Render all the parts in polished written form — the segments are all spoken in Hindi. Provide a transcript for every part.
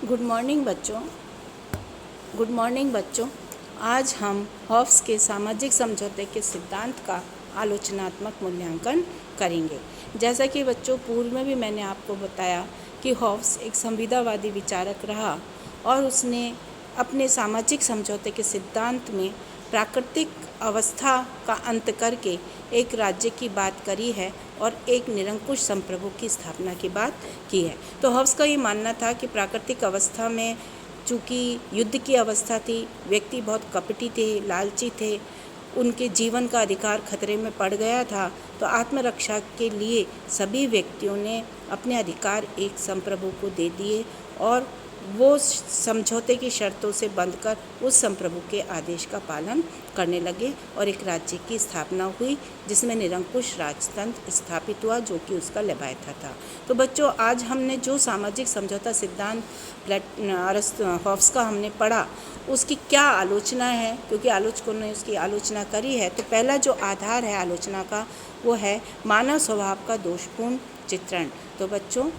गुड मॉर्निंग बच्चों। गुड मॉर्निंग बच्चों। आज हम हॉब्स के सामाजिक समझौते के सिद्धांत का आलोचनात्मक मूल्यांकन करेंगे। जैसा कि बच्चों पूर्व में भी मैंने आपको बताया कि हॉब्स एक संविदावादी विचारक रहा और उसने अपने सामाजिक समझौते के सिद्धांत में प्राकृतिक अवस्था का अंत करके एक राज्य की बात करी है और एक निरंकुश संप्रभु की स्थापना की बात की है। तो हॉब्स का ये मानना था कि प्राकृतिक अवस्था में चूँकि युद्ध की अवस्था थी, व्यक्ति बहुत कपटी थे, लालची थे, उनके जीवन का अधिकार खतरे में पड़ गया था, तो आत्मरक्षा के लिए सभी व्यक्तियों ने अपने अधिकार एक संप्रभु को दे दिए और वो समझौते की शर्तों से बंधकर उस संप्रभु के आदेश का पालन करने लगे और एक राज्य की स्थापना हुई जिसमें निरंकुश राजतंत्र स्थापित हुआ जो कि उसका लेवायथा था। तो बच्चों आज हमने जो सामाजिक समझौता सिद्धांत हॉब्स का हमने पढ़ा उसकी क्या आलोचना है, क्योंकि आलोचकों ने उसकी आलोचना करी है। तो पहला जो आधार है आलोचना का वो है मानव स्वभाव का दोषपूर्ण चित्रण। तो बच्चों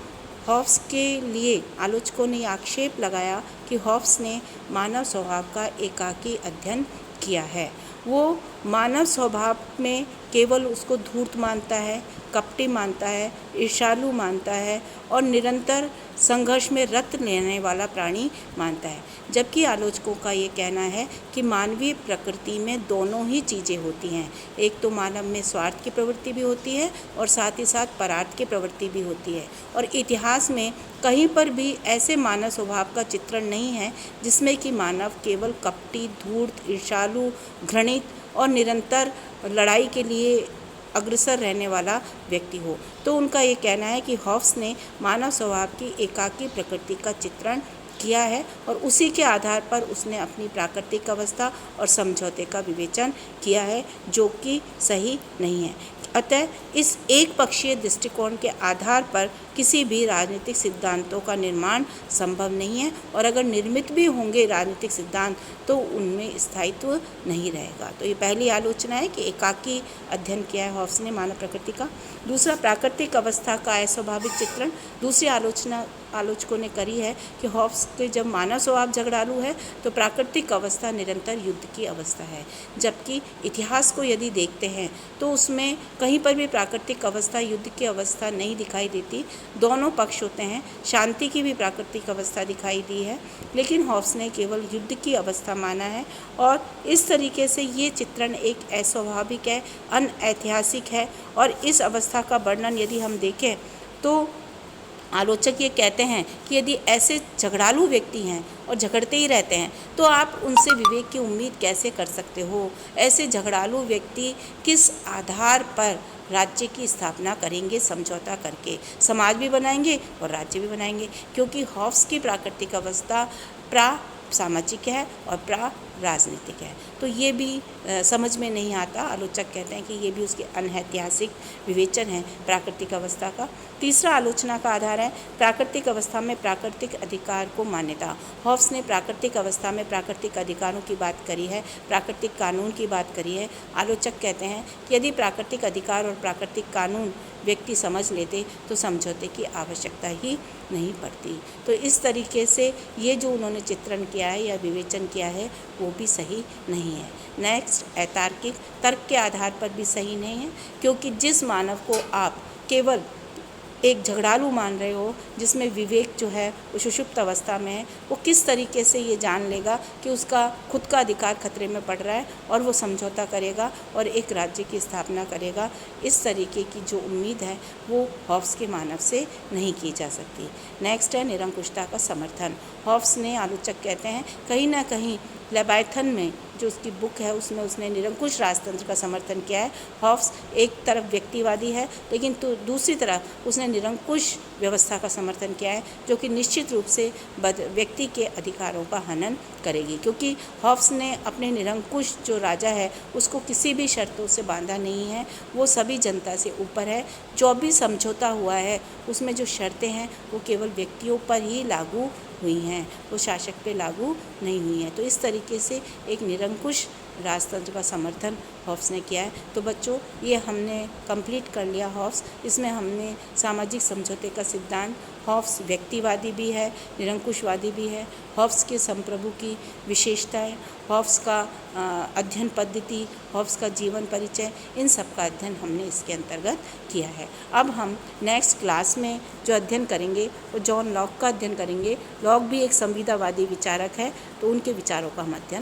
हॉब्स के लिए आलोचकों ने आक्षेप लगाया कि हॉब्स ने मानव स्वभाव का एकाकी अध्ययन किया है। वो मानव स्वभाव में केवल उसको धूर्त मानता है, कपटी मानता है, ईर्ष्यालु मानता है और निरंतर संघर्ष में रत लेने वाला प्राणी मानता है। जबकि आलोचकों का ये कहना है कि मानवीय प्रकृति में दोनों ही चीज़ें होती हैं। एक तो मानव में स्वार्थ की प्रवृत्ति भी होती है और साथ ही साथ परार्थ की प्रवृत्ति भी होती है। और इतिहास में कहीं पर भी ऐसे मानव स्वभाव का चित्रण नहीं है जिसमें कि मानव केवल कपटी, धूर्त, ईर्ष्यालु, घृणित और निरंतर लड़ाई के लिए अग्रसर रहने वाला व्यक्ति हो। तो उनका ये कहना है कि हॉब्स ने मानव स्वभाव की एकाकी प्रकृति का चित्रण किया है और उसी के आधार पर उसने अपनी प्राकृतिक अवस्था और समझौते का विवेचन किया है जो कि सही नहीं है। अतः इस एक पक्षीय दृष्टिकोण के आधार पर किसी भी राजनीतिक सिद्धांतों का निर्माण संभव नहीं है और अगर निर्मित भी होंगे राजनीतिक सिद्धांत तो उनमें स्थायित्व नहीं रहेगा। तो ये पहली आलोचना है कि एकाकी अध्ययन किया है हॉब्स ने मानव प्रकृति का। दूसरा, प्राकृतिक अवस्था का अस्वाभाविक चित्रण। दूसरी आलोचना आलोचकों ने करी है कि हॉब्स के जब मानव स्वभाव झगड़ालू है तो प्राकृतिक अवस्था निरंतर युद्ध की अवस्था है। जबकि इतिहास को यदि देखते हैं तो उसमें कहीं पर भी प्राकृतिक अवस्था युद्ध की अवस्था नहीं दिखाई देती, दोनों पक्ष होते हैं। शांति की भी प्राकृतिक अवस्था दिखाई दी है, लेकिन हॉब्स ने केवल युद्ध की अवस्था माना है और इस तरीके से ये चित्रण एक अस्वाभाविक है, अनऐतिहासिक है। और इस अवस्था का वर्णन यदि हम देखें तो आलोचक ये कहते हैं कि यदि ऐसे झगड़ालू व्यक्ति हैं और झगड़ते ही रहते हैं तो आप उनसे विवेक की उम्मीद कैसे कर सकते हो। ऐसे झगड़ालू व्यक्ति किस आधार पर राज्य की स्थापना करेंगे? समझौता करके समाज भी बनाएंगे और राज्य भी बनाएंगे, क्योंकि हॉब्स की प्राकृतिक अवस्था सामाजिक है और राजनीतिक है। तो ये भी समझ में नहीं आता। आलोचक कहते हैं कि ये भी उसके अनैतिहासिक विवेचन है प्राकृतिक अवस्था का। तीसरा आलोचना का आधार है प्राकृतिक अवस्था में प्राकृतिक अधिकार को मान्यता। हॉब्स ने प्राकृतिक अवस्था में प्राकृतिक अधिकारों की बात करी है, प्राकृतिक कानून की बात करी है। आलोचक कहते हैं कि यदि प्राकृतिक अधिकार और प्राकृतिक कानून व्यक्ति समझ लेते तो समझौते की आवश्यकता ही नहीं पड़ती। तो इस तरीके से ये जो उन्होंने चित्रण किया है या विवेचन किया है वो भी सही नहीं है। नेक्स्ट, अतार्किक। तर्क के आधार पर भी सही नहीं है, क्योंकि जिस मानव को आप केवल एक झगड़ालू मान रहे हो जिसमें विवेक जो है वो सुषुप्त अवस्था में है, वो किस तरीके से ये जान लेगा कि उसका खुद का अधिकार खतरे में पड़ रहा है और वो समझौता करेगा और एक राज्य की स्थापना करेगा। इस तरीके की जो उम्मीद है वो हॉब्स के मानव से नहीं की जा सकती। नेक्स्ट है निरंकुशता का समर्थन। हॉब्स ने, आलोचक कहते हैं, कहीं ना कहीं लेवायथन में जो उसकी बुक है उसमें उसने निरंकुश राजतंत्र का समर्थन किया है। हॉब्स एक तरफ व्यक्तिवादी है लेकिन तो दूसरी तरफ उसने निरंकुश व्यवस्था का समर्थन किया है जो कि निश्चित रूप से व्यक्ति के अधिकारों का हनन करेगी, क्योंकि हॉब्स ने अपने निरंकुश जो राजा है उसको किसी भी शर्तों से बांधा नहीं है। वो सभी जनता से ऊपर है। जो भी समझौता हुआ है उसमें जो शर्तें हैं वो केवल व्यक्तियों पर ही लागू हुई हैं, वो शासक पे लागू नहीं हुई हैं। तो इस तरीके से एक निरंकुश राजतंत्र का समर्थन हॉब्स ने किया है। तो बच्चों ये हमने कंप्लीट कर लिया हॉब्स। इसमें हमने सामाजिक समझौते का सिद्धांत, हॉब्स व्यक्तिवादी भी है, निरंकुशवादी भी है। हॉब्स के संप्रभु की विशेषताएं, हॉब्स का अध्ययन पद्धति, हॉब्स का जीवन परिचय, इन सब का अध्ययन हमने इसके अंतर्गत किया है। अब हम नेक्स्ट क्लास में जो अध्ययन करेंगे वो जॉन लॉक का अध्ययन करेंगे। लॉक भी एक संविदावादी विचारक है, तो उनके विचारों का हम अध्ययन